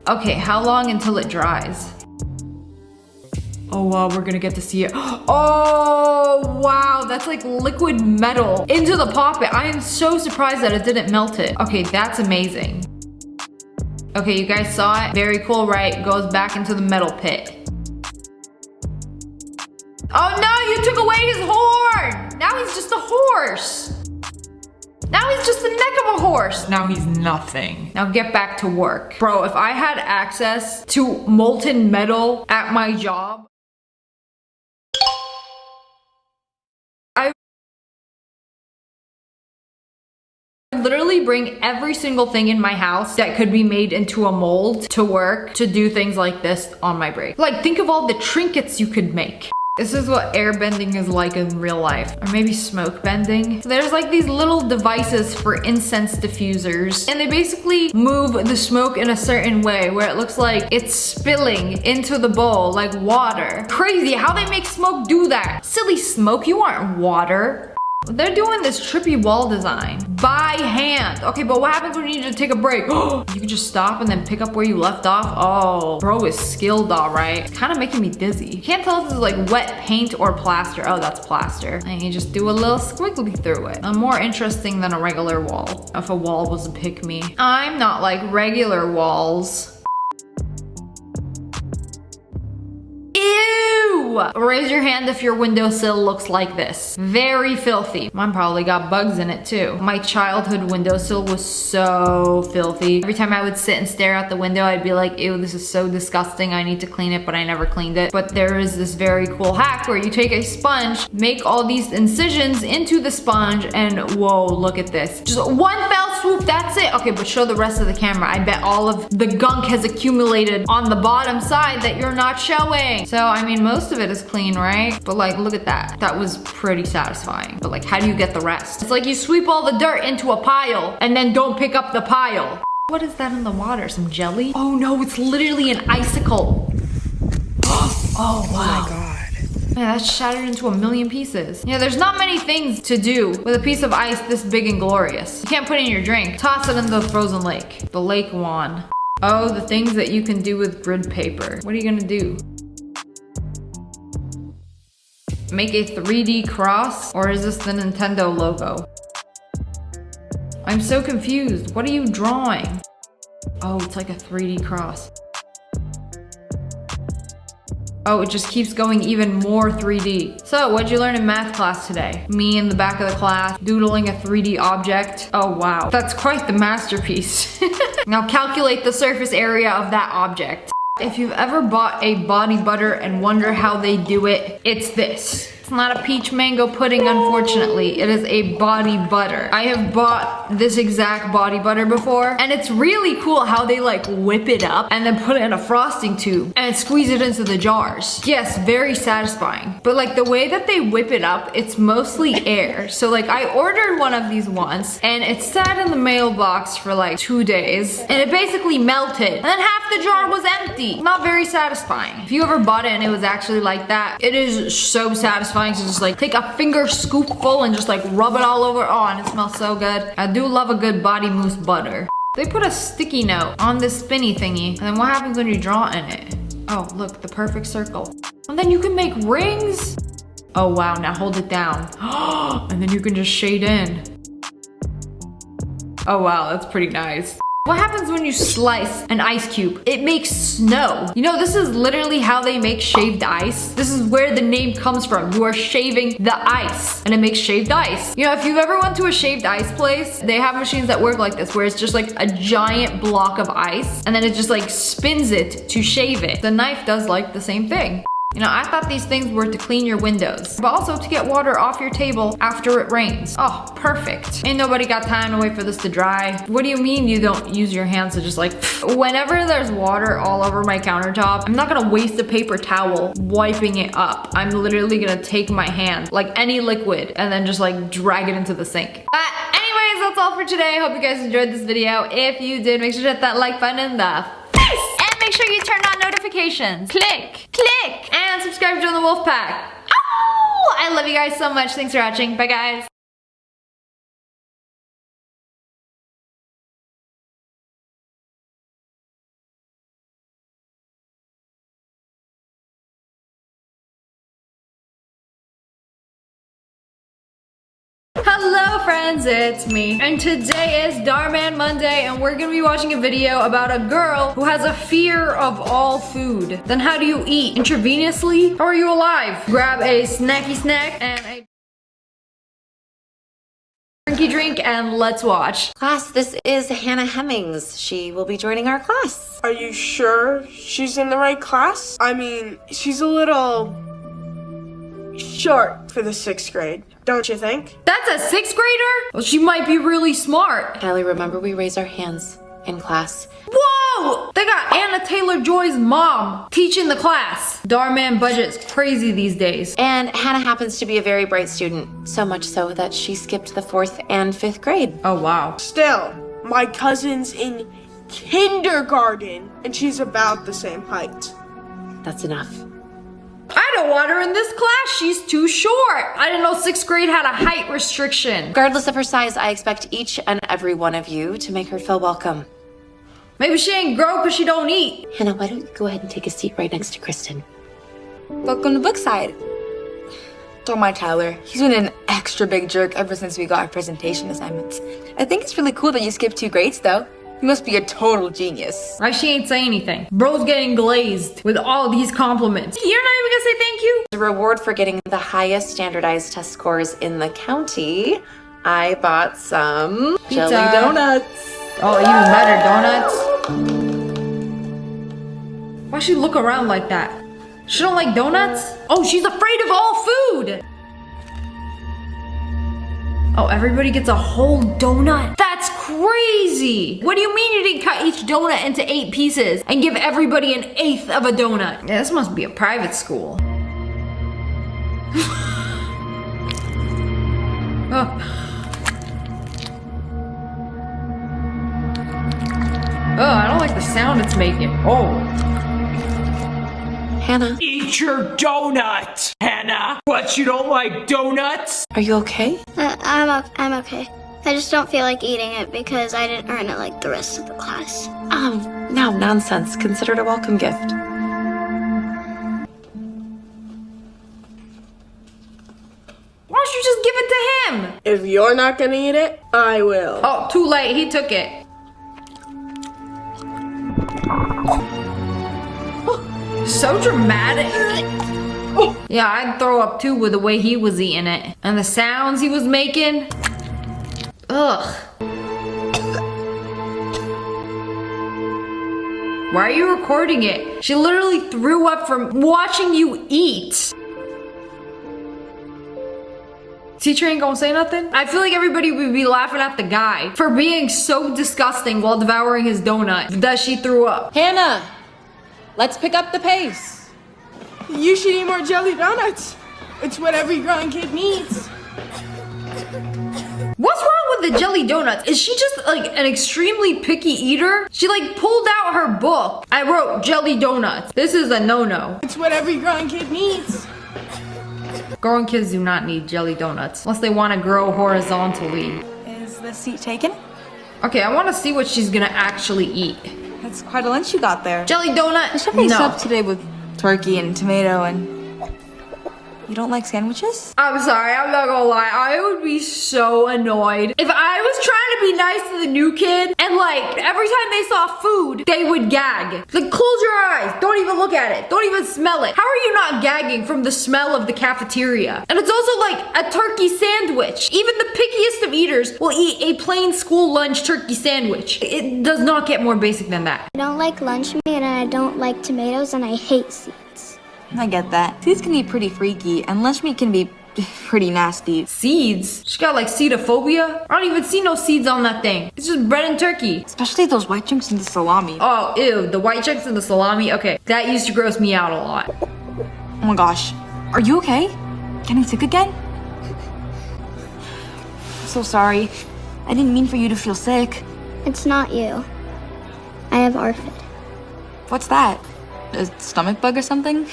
Okay, how long until it dries? Oh wow, we're gonna get to see it. Oh wow, that's like liquid metal into the poppet. I am so surprised that it didn't melt it. Okay, that's amazing. Okay, you guys saw it? Very cool, right? Goes back into the metal pit. Oh no, you took away his horn! Now he's just a horse. Now he's just the neck of a horse. Now he's nothing. Now get back to work. Bro, if I had access to molten metal at my job, I would literally bring every single thing in my house that could be made into a mold to work to do things like this on my break. Like, think of all the trinkets you could make. This is what airbending is like in real life. Or maybe smoke bending. So there's like these little devices for incense diffusers. And they basically move the smoke in a certain way where it looks like it's spilling into the bowl like water. Crazy how they make smoke do that. Silly smoke, you aren't water. They're doing this trippy wall design by hand. Okay, but what happens when you need to take a break? You can just stop and then pick up where you left off. Oh, bro is skilled, all right. It's kind of making me dizzy. You can't tell if this is like wet paint or plaster. Oh, that's plaster. And you just do a little squiggly through it. More interesting than a regular wall. If a wall was a pick me. I'm not like regular walls. Raise your hand if your windowsill looks like this. Very filthy. Mine probably got bugs in it too. My childhood windowsill was so filthy. Every time I would sit and stare out the window, I'd be like, ew, this is so disgusting. I need to clean it, but I never cleaned it. But there is this very cool hack where you take a sponge, make all these incisions into the sponge, and whoa, look at this. Just one fell swoop, that's it. Okay, but show the rest of the camera. I bet all of the gunk has accumulated on the bottom side that you're not showing. So, I mean, most of it is clean, right? But like, look at that. That was pretty satisfying. But like, how do you get the rest? It's like you sweep all the dirt into a pile and then don't pick up the pile. What is that in the water? Some jelly? Oh no, it's literally an icicle. Oh wow. Oh my god. Man, that's shattered into a million pieces. Yeah, there's not many things to do with a piece of ice this big and glorious. You can't put it in your drink. Toss it in the frozen lake. The lake won. Oh, the things that you can do with grid paper. What are you gonna do? Make a 3D cross? Or is this the Nintendo logo? I'm so confused. What are you drawing? Oh, it's like a 3D cross. Oh, it just keeps going even more 3D. So, what'd you learn in math class today? Me in the back of the class, doodling a 3D object. Oh wow, that's quite the masterpiece. Now calculate the surface area of that object. If you've ever bought a body butter and wonder how they do it, it's this. It's not a peach mango pudding, unfortunately. It is a body butter. I have bought this exact body butter before, and it's really cool how they like whip it up and then put it in a frosting tube and squeeze it into the jars. Yes, very satisfying. But like the way that they whip it up, it's mostly air. So like I ordered one of these once and it sat in the mailbox for like 2 days and it basically melted. And then half the jar was empty. Not very satisfying. If you ever bought it and it was actually like that, it is so satisfying to just like take a finger scoopful and just like rub it all over. Oh, and it smells so good. I do love a good body mousse butter. They put a sticky note on this spinny thingy. And then what happens when you draw in it? Oh, look, the perfect circle. And then you can make rings. Oh wow, now hold it down. And then you can just shade in. Oh wow, that's pretty nice. What happens when you slice an ice cube? It makes snow. You know, this is literally how they make shaved ice. This is where the name comes from. You are shaving the ice and it makes shaved ice. You know, if you've ever went to a shaved ice place, they have machines that work like this, where it's just like a giant block of ice and then it just like spins it to shave it. The knife does like the same thing. You know, I thought these things were to clean your windows, but also to get water off your table after it rains. Oh, perfect. Ain't nobody got time to wait for this to dry. What do you mean you don't use your hands to just like, whenever there's water all over my countertop, I'm not gonna waste a paper towel wiping it up. I'm literally gonna take my hand, like any liquid, and then just like drag it into the sink. Anyways, that's all for today. I hope you guys enjoyed this video. If you did, make sure to hit that like button in the face. Make sure you turn on notifications. Click, click, and subscribe to join the wolf pack. Oh, I love you guys so much. Thanks for watching. Bye, guys. Hello friends, it's me. And today is Darman Monday and we're gonna be watching a video about a girl who has a fear of all food. Then how do you eat? Intravenously? How are you alive? Grab a snacky snack and a drinky drink and let's watch. Class, this is Hannah Hemmings. She will be joining our class. Are you sure she's in the right class? I mean, she's a little short for the 6th grade, don't you think? That's a 6th grader? Well, she might be really smart. Kylie, remember we raise our hands in class. Whoa! They got Anna Taylor-Joy's mom teaching the class. Darman budget's crazy these days. And Hannah happens to be a very bright student, so much so that she skipped the 4th and 5th grade. Oh wow. Still, my cousin's in kindergarten and she's about the same height. That's enough. I don't want her in this class, she's too short. I didn't know 6th grade had a height restriction. Regardless of her size, I expect each and every one of you to make her feel welcome. Maybe she ain't grow because she don't eat. Hannah, why don't you go ahead and take a seat right next to Kristen? Welcome to Bookside. Don't mind Tyler. He's been an extra big jerk ever since we got our presentation assignments. I think it's really cool that you skipped 2 grades though. You must be a total genius. Right, she ain't saying anything. Bro's getting glazed with all these compliments. You're not even gonna say thank you? The reward for getting the highest standardized test scores in the county, I bought some Pizza. jelly donuts. Oh, even better, donuts. Why'd she look around like that? She don't like donuts? Oh, she's afraid of all food! Oh, everybody gets a whole donut? That's crazy! What do you mean you didn't cut each donut into 8 pieces and give everybody an 1/8 of a donut? Yeah, this must be a private school. Oh. Oh, I don't like the sound it's making. Oh. Hannah, Eat your donut, Hannah. What, you don't like donuts? are you okay? I'm okay. I just don't feel like eating it because I didn't earn it like the rest of the class. No, nonsense. Consider it a welcome gift. Why don't you just give it to him? If you're not gonna eat it, I will. Oh, too late. He took it. So dramatic. Yeah, I'd throw up too with the way he was eating it. And the sounds he was making. Ugh. Why are you recording it? She literally threw up from watching you eat. Teacher ain't gonna say nothing? I feel like everybody would be laughing at the guy for being so disgusting while devouring his donut that she threw up. Hannah, let's pick up the pace. You should eat more jelly donuts. It's what every growing kid needs. What's wrong with the jelly donuts? Is she just like an extremely picky eater? She like pulled out her book. I wrote jelly donuts. This is a no-no. It's what every growing kid needs. Growing kids do not need jelly donuts unless they want to grow horizontally. Is the seat taken? Okay, I want to see what she's gonna actually eat. That's quite a lunch you got there. Jelly donut? I should No. up today with turkey and tomato and... You don't like sandwiches? I'm sorry, I'm not gonna lie. I would be so annoyed if I was trying to be nice to the new kid and like every time they saw food, they would gag. Like close your eyes, don't even look at it, don't even smell it. How are you not gagging from the smell of the cafeteria? And it's also like a turkey sandwich. Even the pickiest of eaters will eat a plain school lunch turkey sandwich. It does not get more basic than that. I don't like lunch meat and I don't like tomatoes and I hate seeds. I get that. Seeds can be pretty freaky and lunch meat can be pretty nasty. Seeds? She got like seedophobia? I don't even see no seeds on that thing. It's just bread and turkey. Especially those white chunks in the salami. Oh, ew, the white chunks and the salami. Okay, that used to gross me out a lot. Oh my gosh. Are you okay? Getting sick again? I'm so sorry. I didn't mean for you to feel sick. It's not you. I have ARFID. What's that? A stomach bug or something?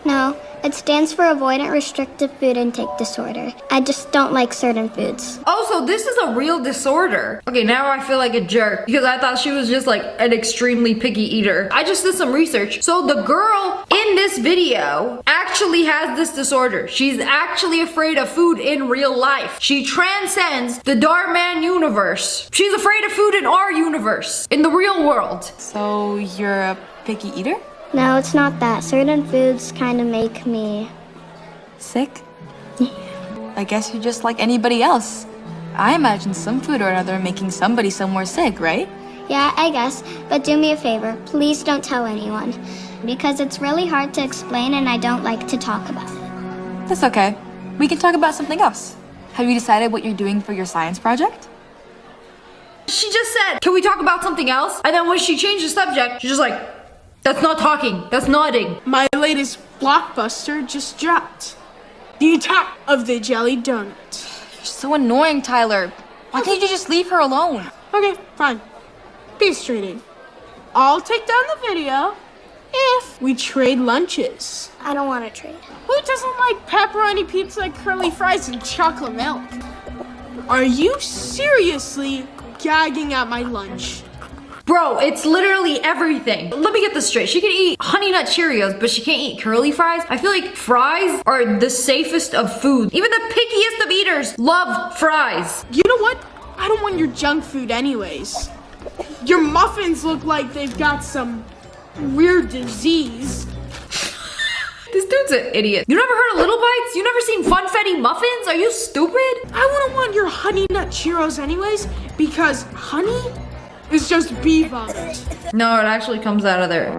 No, It stands for Avoidant Restrictive Food Intake Disorder. I just don't like certain foods. Oh, so this is a real disorder. Okay, now I feel like a jerk because I thought she was just like an extremely picky eater. I just did some research. So the girl in this video actually has this disorder. She's actually afraid of food in real life. She transcends the Darman universe. She's afraid of food in our universe, in the real world. So you're a picky eater? No, it's not that. Certain foods kind of make me... Sick? I guess you're just like anybody else. I imagine some food or another making somebody somewhere sick, right? Yeah, I guess. But do me a favor. Please don't tell anyone. Because it's really hard to explain and I don't like to talk about it. That's okay. We can talk about something else. Have you decided what you're doing for your science project? She just said, can we talk about something else? And then when she changed the subject, she's just like, that's not talking, that's nodding. My latest blockbuster just dropped. The Attack of the Jelly Donut. You're so annoying, Tyler. Why can't you just leave her alone? Okay, fine. Peace treaty. I'll take down the video if we trade lunches. I don't want to trade. Who doesn't like pepperoni pizza, curly fries, and chocolate milk? Are you seriously gagging at my lunch? Bro, it's literally everything. Let me get this straight. She can eat Honey Nut Cheerios, but she can't eat curly fries. I feel like fries are the safest of food. Even the pickiest of eaters love fries. You know what? I don't want your junk food anyways. Your muffins look like they've got some weird disease. This dude's an idiot. You never heard of Little Bites? You never seen Funfetti muffins? Are you stupid? I wouldn't want your Honey Nut Cheerios anyways because honey is just bee vomit. No, it actually comes out of there.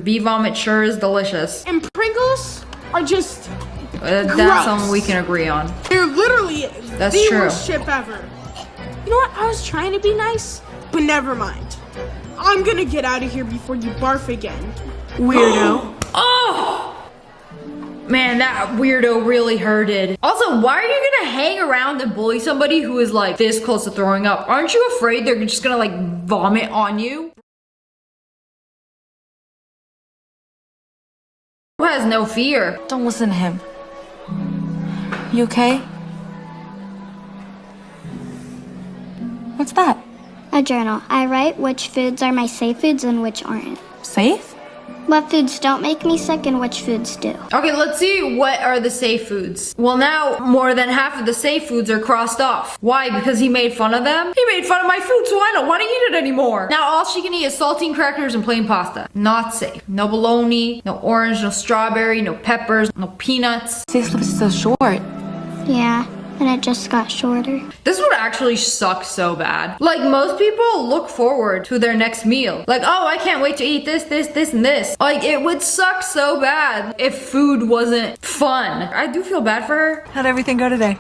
Bee vomit sure is delicious. And Pringles are just That's gross. something we can agree on. They're literally That's the true. worst chip ever. You know what? I was trying to be nice, but never mind. I'm gonna get out of here before you barf again. Weirdo. Oh! Man, that weirdo really hurted. Also, why are you gonna hang around and bully somebody who is like this close to throwing up? Aren't you afraid they're just gonna like vomit on you? Who has no fear? Don't listen to him. You okay? What's that? A journal. I write which foods are my safe foods and which aren't. Safe? What foods don't make me sick and which foods do. Okay, let's see what are the safe foods. Well, now more than half of the safe foods are crossed off. Why? Because he made fun of them? He made fun of my food, so I don't want to eat it anymore. Now all she can eat is saltine crackers and plain pasta. Not safe. No bologna, no orange, no strawberry, no peppers, no peanuts. Safe lips is so short. Yeah, and it just got shorter. This would actually suck so bad. Like most people look forward to their next meal. Like, oh, I can't wait to eat this, this, this, and this. Like it would suck so bad if food wasn't fun. I do feel bad for her. How'd everything go today?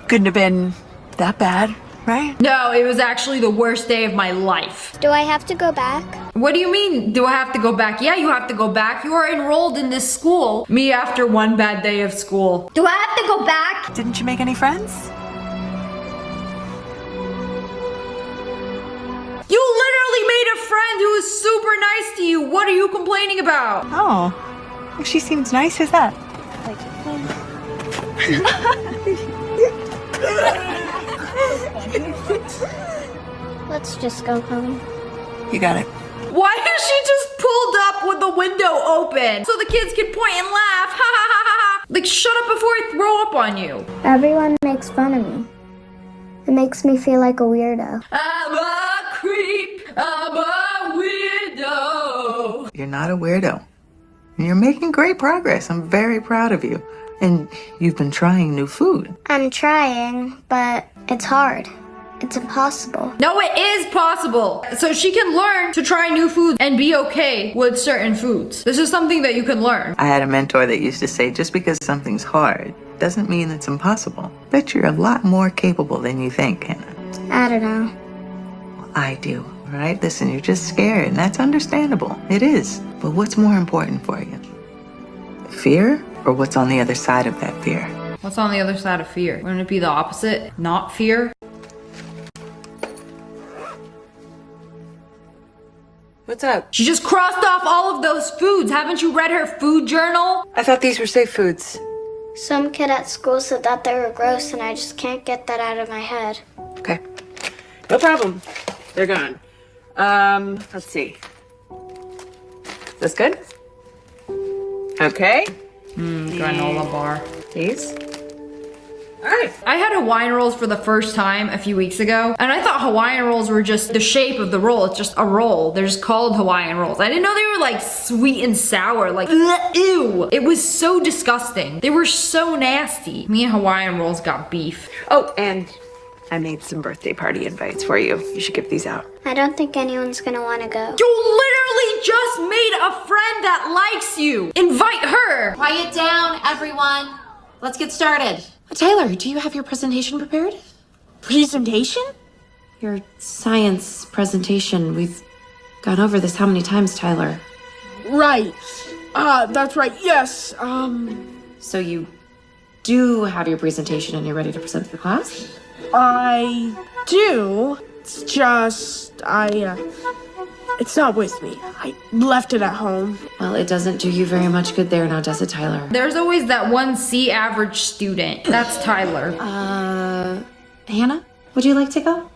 Couldn't have been that bad, right? No, it was actually the worst day of my life. Do I have to go back? What do you mean, do I have to go back? Yeah, you have to go back. You are enrolled in this school. Me after one bad day of school. Do I have to go back? Didn't you make any friends? You literally made a friend who was super nice to you. What are you complaining about? Oh, well, she seems nice. Who's that? Let's just go home. You got it. Why is she just pulled up with the window open so the kids can point and laugh? Ha ha ha ha ha. Like shut up before I throw up on you. Everyone makes fun of me. It makes me feel like a weirdo. I'm a creep. I'm a weirdo. You're not a weirdo. You're making great progress. I'm very proud of you. And you've been trying new food. I'm trying, but it's hard. It's impossible. No, it is possible. So she can learn to try new foods and be okay with certain foods. This is something that you can learn. I had a mentor that used to say, just because something's hard doesn't mean it's impossible. Bet you're a lot more capable than you think, Hannah. I don't know. Well, I do, all right? Listen, you're just scared, and that's understandable. It is. But what's more important for you? Fear, or what's on the other side of that fear? What's on the other side of fear? Wouldn't it be the opposite? Not fear? What's up? She just crossed off all of those foods. Haven't you read her food journal? I thought these were safe foods. Some kid at school said that they were gross, and I just can't get that out of my head. Okay. No problem. They're gone. Let's see. This good? Okay. Granola bar. These? All right. I had Hawaiian rolls for the first time a few weeks ago, and I thought Hawaiian rolls were just the shape of the roll. It's just a roll. They're just called Hawaiian rolls. I didn't know they were like sweet and sour. Like, ew. It was so disgusting. They were so nasty. Me and Hawaiian rolls got beef. Oh, and I made some birthday party invites for you. You should give these out. I don't think anyone's gonna wanna go. You literally just made a friend that likes you. Invite her. Quiet down, everyone. Let's get started. Tyler, do you have your presentation prepared? Presentation? Your science presentation. We've gone over this how many times, Tyler? Right. That's right. Yes. So you do have your presentation and you're ready to present to the class? I do. It's just, it's not with me. I left it at home. Well, it doesn't do you very much good there now, does it, Tyler? There's always that one C average student. That's Tyler. Hannah, would you like to go?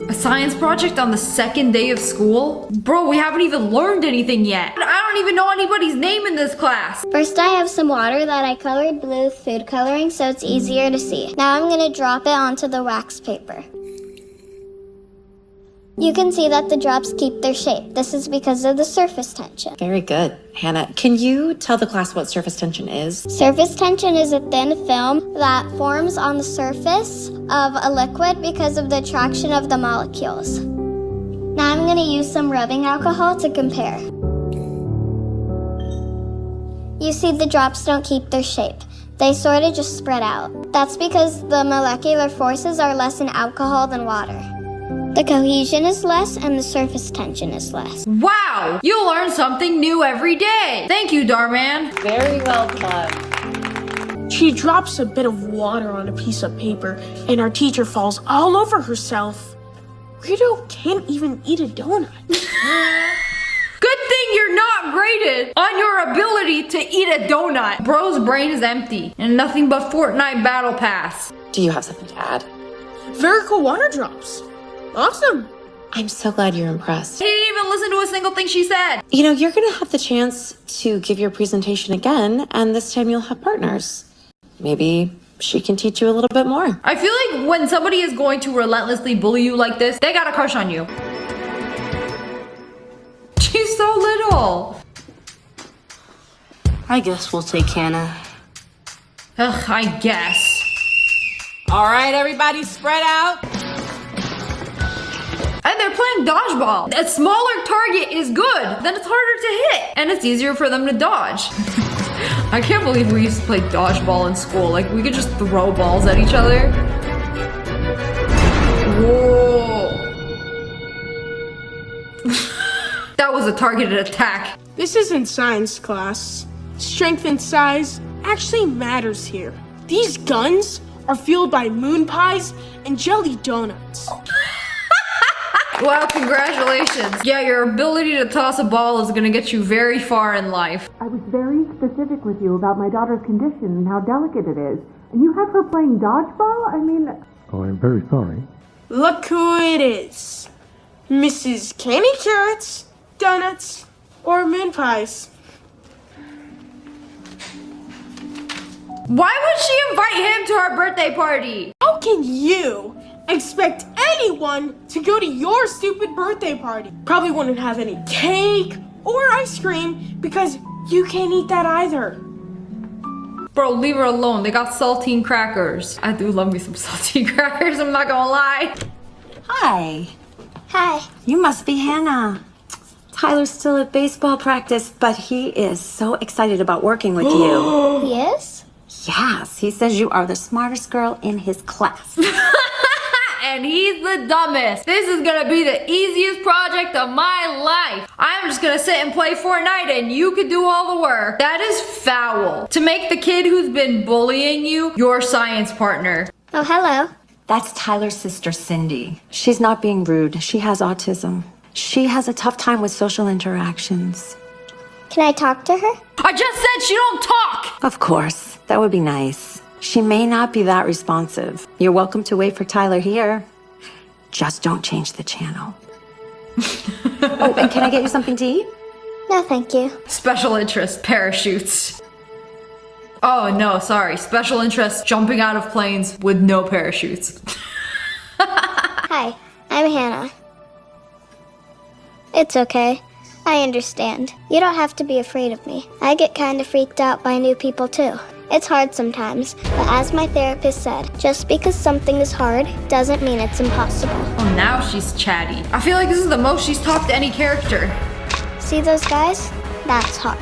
A science project on the second day of school? Bro, we haven't even learned anything yet. I don't even know anybody's name in this class. First, I have some water that I colored blue with food coloring so it's easier to see. Now I'm gonna drop it onto the wax paper. You can see that the drops keep their shape. This is because of the surface tension. Very good. Hannah, can you tell the class what surface tension is? Surface tension is a thin film that forms on the surface of a liquid because of the attraction of the molecules. Now I'm gonna use some rubbing alcohol to compare. You see the drops don't keep their shape. They sort of just spread out. That's because the molecular forces are less in alcohol than water. The cohesion is less and the surface tension is less. Wow, you learn something new every day. Thank you, Darman. Very well done. She drops a bit of water on a piece of paper, and our teacher falls all over herself. Weirdo can't even eat a donut. Good thing you're not graded on your ability to eat a donut. Bro's brain is empty and nothing but Fortnite Battle Pass. Do you have something to add? Very cool water drops. Awesome. I'm so glad you're impressed. He didn't even listen to a single thing she said. You know, you're gonna have the chance to give your presentation again, and this time you'll have partners. Maybe she can teach you a little bit more. I feel like when somebody is going to relentlessly bully you like this, they got a crush on you. She's so little. I guess we'll take Hannah. Ugh, I guess. All right, everybody spread out. And they're playing dodgeball. A smaller target is good. Then it's harder to hit. And it's easier for them to dodge. I can't believe we used to play dodgeball in school. Like, we could just throw balls at each other. Whoa. That was a targeted attack. This isn't science class. Strength and size actually matters here. These guns are fueled by moon pies and jelly donuts. Wow, congratulations. Yeah, your ability to toss a ball is gonna get you very far in life. I was very specific with you about my daughter's condition and how delicate it is. And you have her playing dodgeball? I mean... Oh, I'm very sorry. Look who it is. Mrs. Candy Carrots, Donuts, or Moon Pies. Why would she invite him to her birthday party? How can you expect anyone to go to your stupid birthday party? Probably wouldn't have any cake or ice cream because you can't eat that either. Bro, leave her alone. They got saltine crackers. I do love me some saltine crackers, I'm not gonna lie. Hi. Hi. You must be Hannah. Tyler's still at baseball practice, but he is so excited about working with you. He is? Yes, he says you are the smartest girl in his class. And he's the dumbest. This is gonna be the easiest project of my life. I'm just gonna sit and play Fortnite and you could do all the work. That is foul. To make the kid who's been bullying you your science partner. Oh, hello. That's Tyler's sister, Cindy. She's not being rude. She has autism. She has a tough time with social interactions. Can I talk to her? I just said she don't talk! Of course, that would be nice. She may not be that responsive. You're welcome to wait for Tyler here. Just don't change the channel. Oh, and can I get you something to eat? No, thank you. Special interest parachutes. Oh no, sorry. Special interest jumping out of planes with no parachutes. Hi, I'm Hannah. It's okay. I understand. You don't have to be afraid of me. I get kind of freaked out by new people too. It's hard sometimes, but as my therapist said, just because something is hard doesn't mean it's impossible. Oh, now she's chatty. I feel like this is the most she's talked to any character. See those guys? That's hard.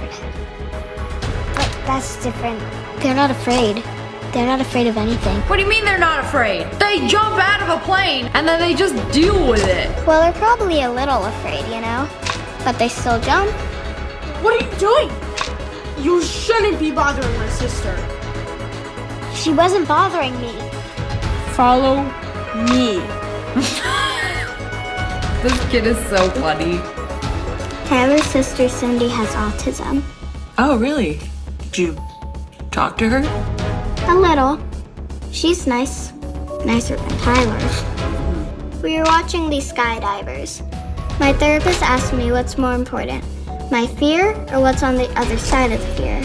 But that's different. They're not afraid. They're not afraid of anything. What do you mean they're not afraid? They jump out of a plane and then they just deal with it. Well, they're probably a little afraid, you know? But they still jump. What are you doing? You shouldn't be bothering my sister. She wasn't bothering me. Follow me. This kid is so funny. Tyler's sister Cindy has autism. Oh, really? Did you talk to her? A little. She's nice. Nicer than Tyler's. We were watching these skydivers. My therapist asked me what's more important, my fear or what's on the other side of the fear.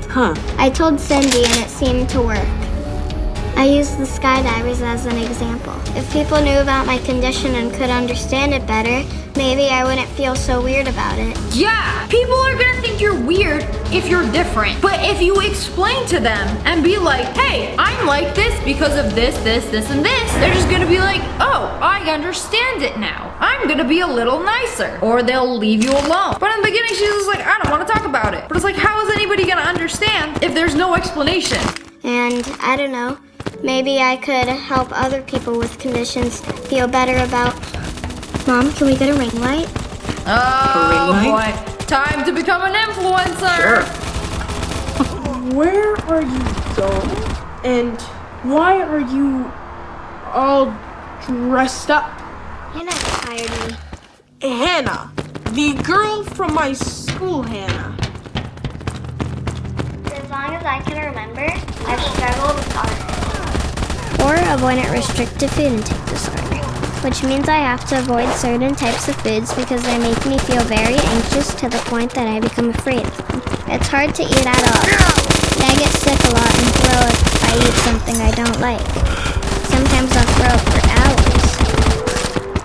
Huh. I told Cindy and it seemed to work. I used the skydivers as an example. If people knew about my condition and could understand it better, maybe I wouldn't feel so weird about it. Yeah, people are gonna think you're weird if you're different. But if you explain to them and be like, hey, I'm like this because of this, and this, they're just gonna be like, oh, I understand it now. I'm gonna be a little nicer. Or they'll leave you alone. But in the beginning, she's just like, I don't wanna talk about it. But it's like, how is anybody gonna understand if there's no explanation? And I don't know, maybe I could help other people with conditions feel better about... Mom, can we get a ring light? Oh ring boy, time to become an influencer. Sure. Where are you going? And why are you all dressed up? Hannah inspired me. Hannah, the girl from my school, Hannah. For as long as I can remember, I've struggled with autism. Or avoidant restrictive food intake disorder, which means I have to avoid certain types of foods because they make me feel very anxious to the point that I become afraid of them. It's hard to eat at all. I get sick a lot and throw up if I eat something I don't like. Sometimes I'll throw up for hours.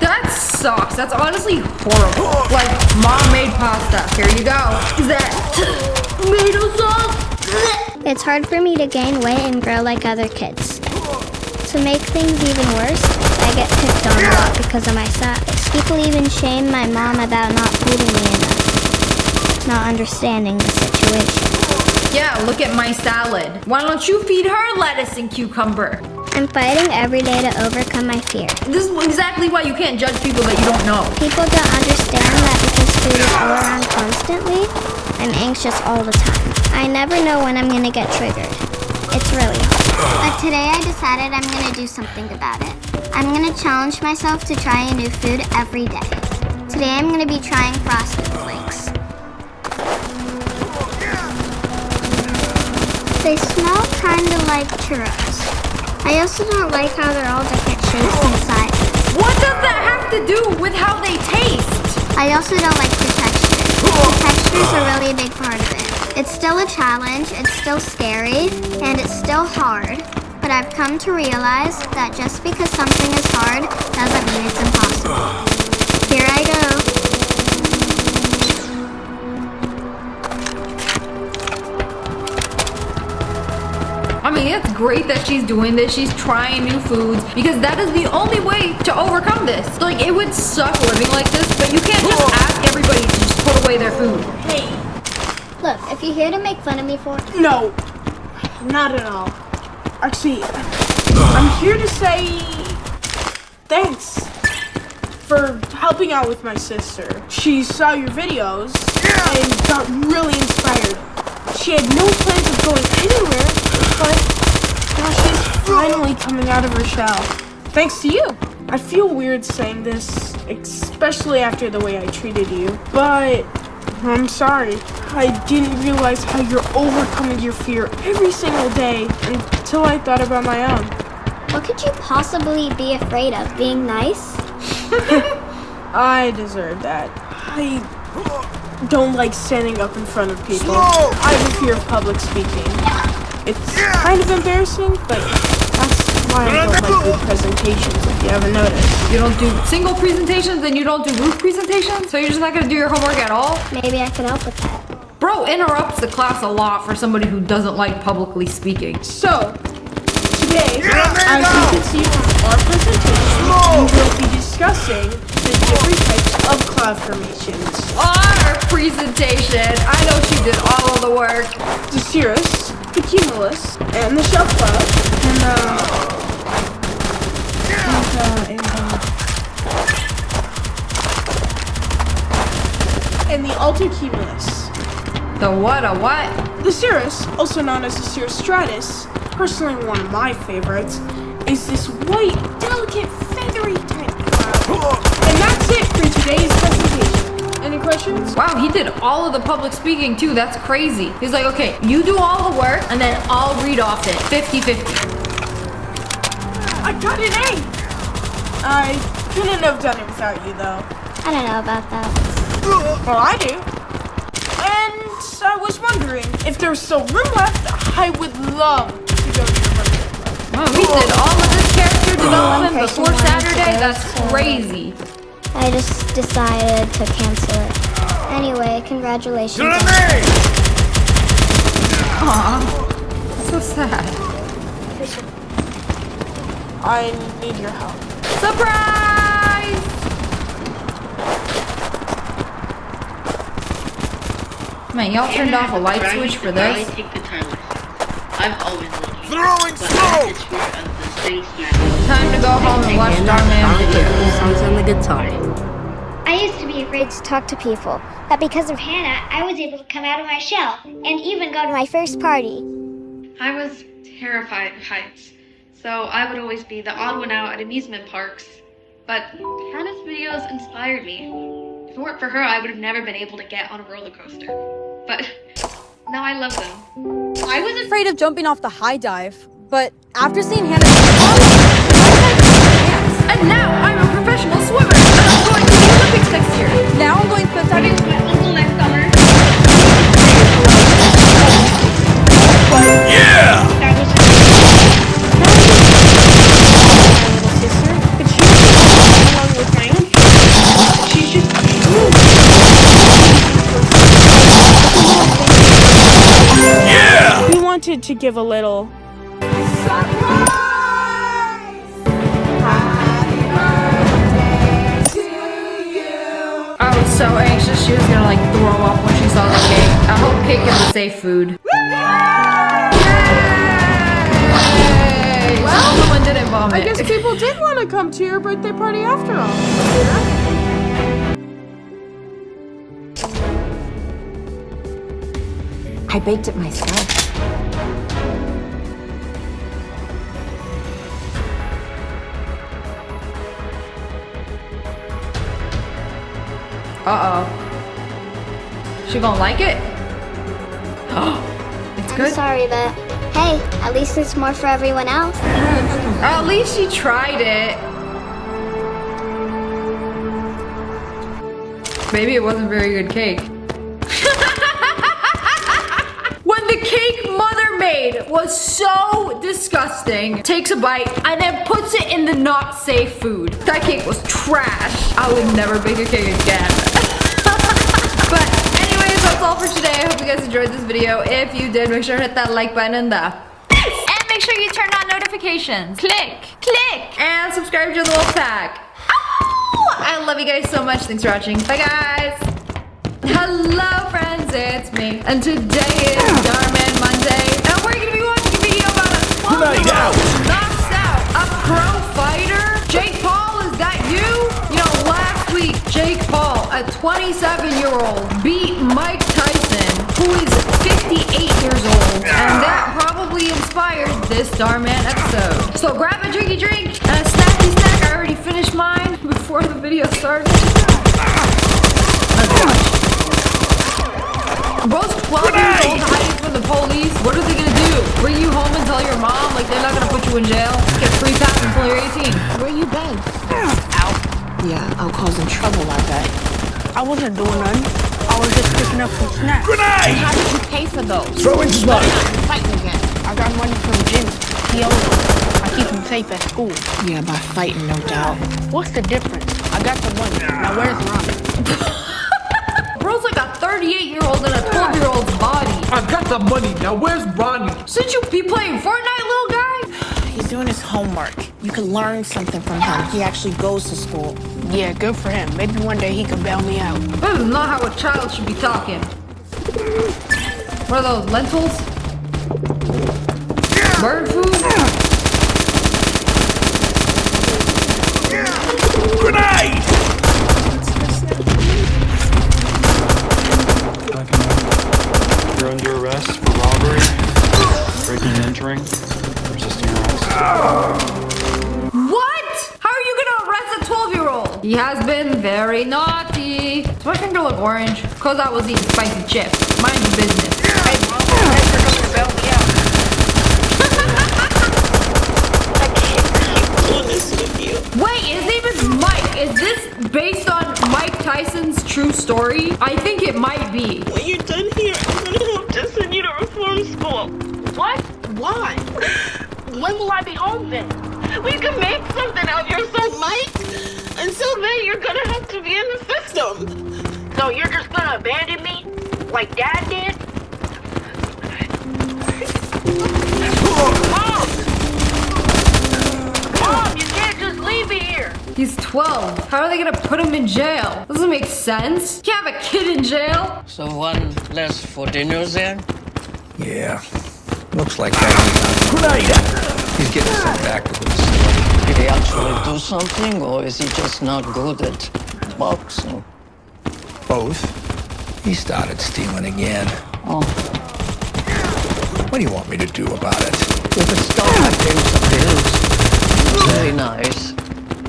That sucks. That's honestly horrible. Like, mom made pasta. Here you go. Is that tomato sauce? It's hard for me to gain weight and grow like other kids. To make things even worse, I get picked on a lot because of my size. People even shame my mom about not feeding me enough, not understanding the situation. Yeah, look at my salad. Why don't you feed her lettuce and cucumber? I'm fighting every day to overcome my fear. This is exactly why you can't judge people that you don't know. People don't understand that because food is all around constantly, I'm anxious all the time. I never know when I'm gonna get triggered. It's really hard. But today I decided I'm gonna do something about it. I'm gonna challenge myself to try a new food every day. Today I'm gonna be trying Frosted Flakes. They smell kinda like churros. I also don't like how they're all different shapes and sizes. What does that have to do with how they taste? I also don't like the texture. The texture's a really big part of it. It's still a challenge, it's still scary, and it's still hard. But I've come to realize that just because something is hard doesn't mean it's impossible. Here I go. I mean, it's great that she's doing this. She's trying new foods because that is the only way to overcome this. Like, it would suck living like this, but you can't just ask everybody to just put away their food. Hey. Look, if you're here to make fun of me for it. No, not at all. Actually, I'm here to say thanks for helping out with my sister. She saw your videos and got really inspired. She had no plans of going anywhere, but now she's finally coming out of her shell. Thanks to you. I feel weird saying this, especially after the way I treated you, but I'm sorry. I didn't realize how you're overcoming your fear every single day until I thought about my own. What could you possibly be afraid of? Being nice? I deserve that. I don't like standing up in front of people. I have a fear of public speaking. It's kind of embarrassing, but that's why I don't like group presentations, if you haven't noticed. You don't do single presentations and you don't do group presentations? So you're just not gonna do your homework at all? Maybe I can help with that. Bro interrupts the class a lot for somebody who doesn't like publicly speaking. So, today, as you can see from our presentation, we will be discussing the different types of cloud formations. Our presentation! I know she did all of the work. The cirrus, the cumulus, and the shelf cloud, and the altocumulus. The what, a what? The cirrus, also known as the cirrus stratus, personally one of my favorites, is this white, delicate, feathery type cloud. And that's it for today's presentation. Any questions? Wow, he did all of the public speaking too. That's crazy. He's like, okay, you do all the work and then I'll read off it. 50-50. I got an A! I couldn't have done it without you, though. I don't know about that. Well, I do. And I was wondering, if there's still room left, I would love to go to your birthday club. Wow, we did all of this character development person before wanted to Saturday? go, That's so- crazy. I just decided to cancel it. Anyway, congratulations. Aw, so sad. I need your help. Surprise! Man, y'all turned off a light switch for this? I've always loved you. Throwing smoke! Time to go home and watch Starman video. Songs on the guitar. I used to be afraid to talk to people, but because of Hannah, I was able to come out of my shell and even go to my first party. I was terrified of heights, so I would always be the odd one out at amusement parks. But Hannah's videos inspired me. If it weren't for her, I would have never been able to get on a roller coaster. But now I love them. I was afraid of jumping off the high dive, but after seeing Hannah, And now I'm a professional swimmer, and I'm going to the Olympics next year. now I'm going cliff diving. My uncle next summer. Yeah! That was my little sister, but she was along with my own. She's just Yeah! We wanted to give a little I was so anxious she was gonna like throw up when she saw the cake. I hope cake is a safe food. Yay! Well, someone didn't vomit. I guess people did want to come to your birthday party after all. I baked it myself. Uh-oh. She gonna like it? It's I'm good. sorry, but hey, at least it's more for everyone else. At least she tried it. Maybe it wasn't very good cake. When the cake mother made was so disgusting, takes a bite and then puts it in the not safe food. That cake was trash. I would never bake a cake again. But anyways, that's all for today. I hope you guys enjoyed this video. If you did, make sure to hit that like button and make sure you turn on notifications. Click, and subscribe to the Wolfpack. Ow! I love you guys so much. Thanks for watching. Bye, guys. Hello, friends. It's me. And today is Darman Monday. And we're going to be watching a video about a 12-year-old knocks out a pro fighter. Jake Paul, is that you? You know, last week, Jake Paul, a 27-year-old, beat Mike Tyson, who is 58 years old. And that probably inspired this Starman episode. So grab a drinky drink and a snacky snack. I already finished video started. Let's watch. Bro's 12 years old hiding from the police. What are they gonna do? Bring you home and tell your mom? Like, they're not gonna put you in jail? Get free pass until you're 18. Where you been? Out. Yeah, I'll cause them trouble, I bet. I wasn't doing nothing. I was just picking up some snacks. Grenade! How did you pay for those? Throw in some money. I'm fighting again. I got money from Jimmy. He owes me. I keep him safe at school. Yeah, by fighting, no doubt. What's the difference? I got the money. Now where's Ronnie? Bro's like a 38-year-old in a 12-year-old's body. I got the money. Now where's Ronnie? Shouldn't you be playing Fortnite, little guy? He's doing his homework. You can learn something from him. He actually goes to school. Yeah, good for him. Maybe one day he can bail me out. That is not how a child should be talking. What are those, lentils? Bird food? Grenade! You're under arrest for robbery, breaking and entering, resisting arrest. What? How are you gonna arrest a 12-year-old? He has been very naughty. Does my finger look orange? Cause I was eating spicy chips. Mind your business. Hey, bro, thanks for coming to bail me out. I can't keep doing this with you. Wait, his name is Mike. Is this based on Mike Tyson's true story? I think it might be. When you're done here, I'm gonna have to send you to reform school. What? Why? When will I be home then? We can make something of yourself, Mike. Until then, you're gonna have to be in the system. So you're just gonna abandon me? Like Dad did? Mom! Mom, you can't just leave me here. He's 12. How are they gonna put him in jail? Doesn't make sense. You can't have a kid in jail. So one less for dinner then? Yeah. Looks like that. Grenade! He's getting sent back to the facility. Did he actually do something, or is he just not good at boxing? Both. He started stealing again. Oh. What do you want me to do about it? You could start by paying some bills. Very nice.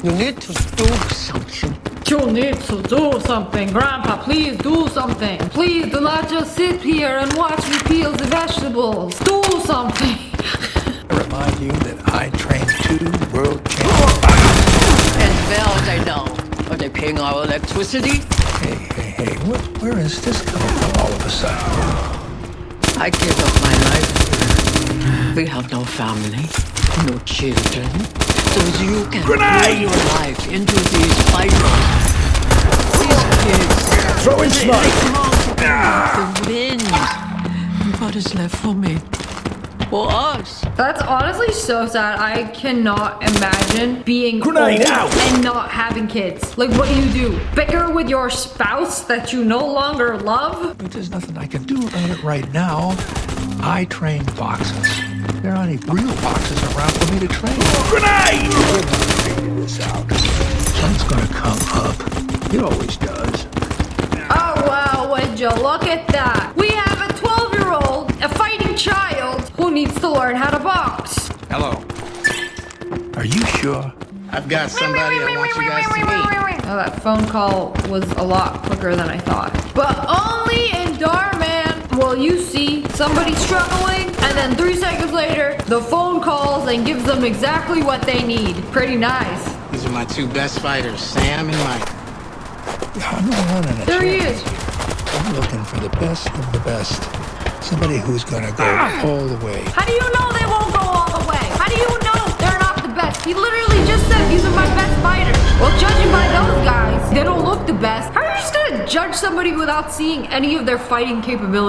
You need to do something. You need to do something. Grandpa, please do something. Please do not just sit here and watch me peel the vegetables. Do something. I remind you that I trained 2 world champions. And where are they now? Are they paying our electricity? Hey, where is this coming from all of a sudden? I gave up my life. We have no family, no children. So you can pour your life into these fighters. These kids. Throw in smoke. They come out the wind. And what is left for me? For us. That's honestly so sad. I cannot imagine being Grenade old out. and not having kids. Like, what do? Bicker with your spouse that you no longer love? But there's nothing I can do about it right now. I train boxers. There aren't any real boxers around for me to train. Grenade! We're gonna figure this out. Something's gonna come up. It always does. Oh, wow, would you look at that? We have a 12-year-old, a fighting child, who needs to learn how to box. Hello. Are you sure? I've got somebody I want you guys to meet. Oh, that phone call was a lot quicker than I thought. But only in Darman will you see somebody struggling, and then 3 seconds later, the phone calls and gives them exactly what they need. Pretty nice. These are my 2 best fighters, Sam and Mike. I'm not running a There he is. I'm looking for the best of the best. Somebody who's gonna go all the way. How do you know they won't go all the way? How do you know they're not the best? He literally just said these are my best fighters. Well, judging by those guys, they don't look the best. How are you just gonna judge somebody without seeing any of their fighting capabilities?